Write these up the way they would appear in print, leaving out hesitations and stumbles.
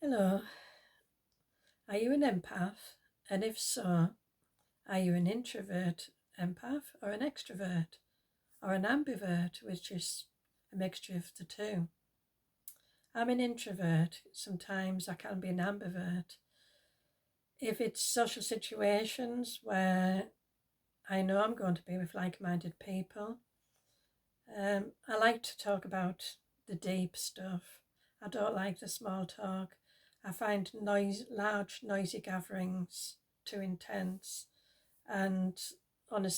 Hello, are you an empath? And if so, are you an introvert empath or an extrovert or an ambivert, which is a mixture of the two? I'm an introvert. Sometimes I can be an ambivert. If it's social situations where I know I'm going to be with like-minded people, I like to talk about the deep stuff. I don't like the small talk. I find large, noisy gatherings too intense and on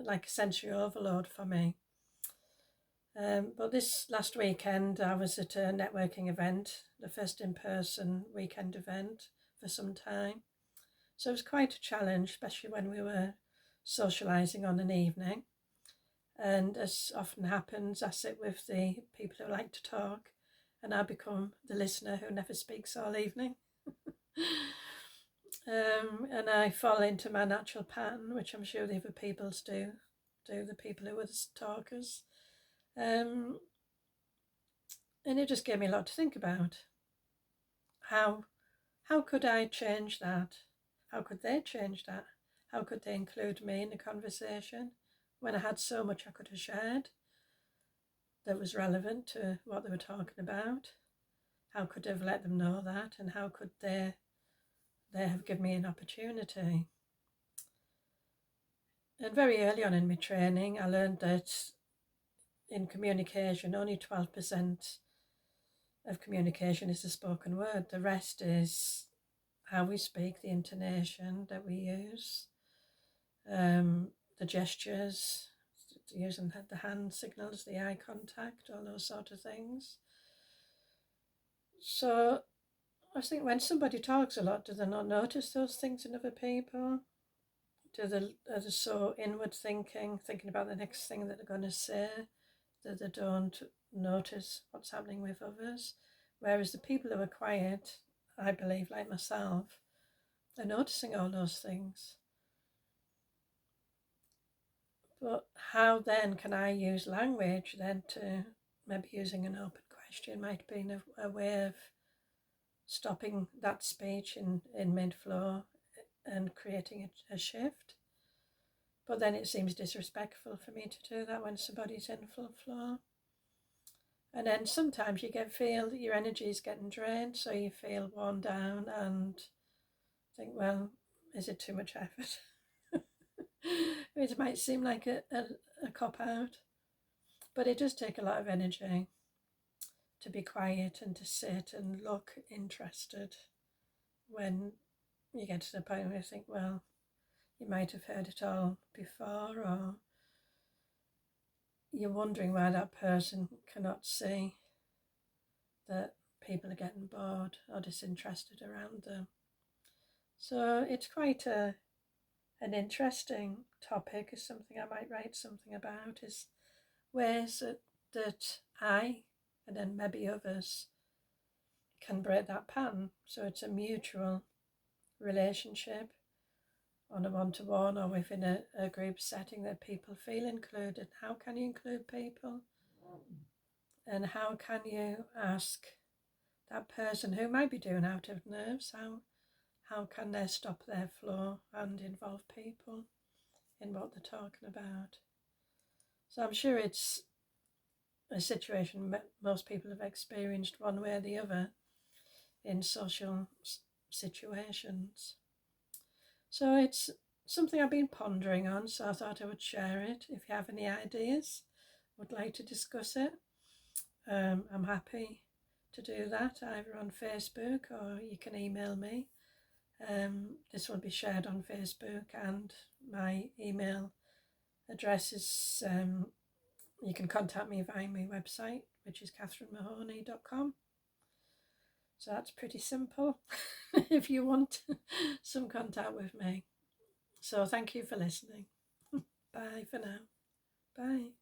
like a sensory overload for me. But this last weekend, I was at a networking event, the first in-person weekend event for some time. So it was quite a challenge, especially when we were socialising on an evening. And as often happens, I sit with the people who like to talk, and I become the listener who never speaks all evening. And I fall into my natural pattern, which I'm sure the other peoples do the people who are the talkers. And it just gave me a lot to think about. How could I change that? How could they change that? How could they include me in the conversation when I had so much I could have shared that was relevant to what they were talking about? How could I have let them know that, and how could they have given me an opportunity? And very early on in my training, I learned that in communication, only 12% of communication is the spoken word. The rest is how we speak, the intonation that we use, the gestures, using the hand signals, the eye contact, all those sort of things. So I think when somebody talks a lot, do they not notice those things in other people? Are they so inward thinking about the next thing that they're going to say, that they don't notice what's happening with others? Whereas the people who are quiet, I believe, like myself, are noticing all those things. But how then can I use language then to, maybe using an open question might be a way of stopping that speech in mid-flow and creating a shift? But then it seems disrespectful for me to do that when somebody's in full flow. And then sometimes you feel that your energy is getting drained, so you feel worn down and think, well, is it too much effort? It might seem like a cop-out, but it does take a lot of energy to be quiet and to sit and look interested when you get to the point where you think, well, you might have heard it all before, or you're wondering why that person cannot see that people are getting bored or disinterested around them. So it's quite an interesting topic. Is something I might write something about, is ways that I, and then maybe others, can break that pattern. So it's a mutual relationship on a one-to-one or within a group setting that people feel included. How can you include people? And how can you ask that person who might be doing out of nerves, how can they stop their flow and involve people in what they're talking about? So I'm sure it's a situation most people have experienced one way or the other in social situations. So it's something I've been pondering on, so I thought I would share it. If you have any ideas, would like to discuss it, I'm happy to do that, either on Facebook or you can email me. This will be shared on Facebook, and my email address is, you can contact me via my website, which is catherinemahoney.com. So that's pretty simple if you want some contact with me. So thank you for listening. Bye for now. Bye.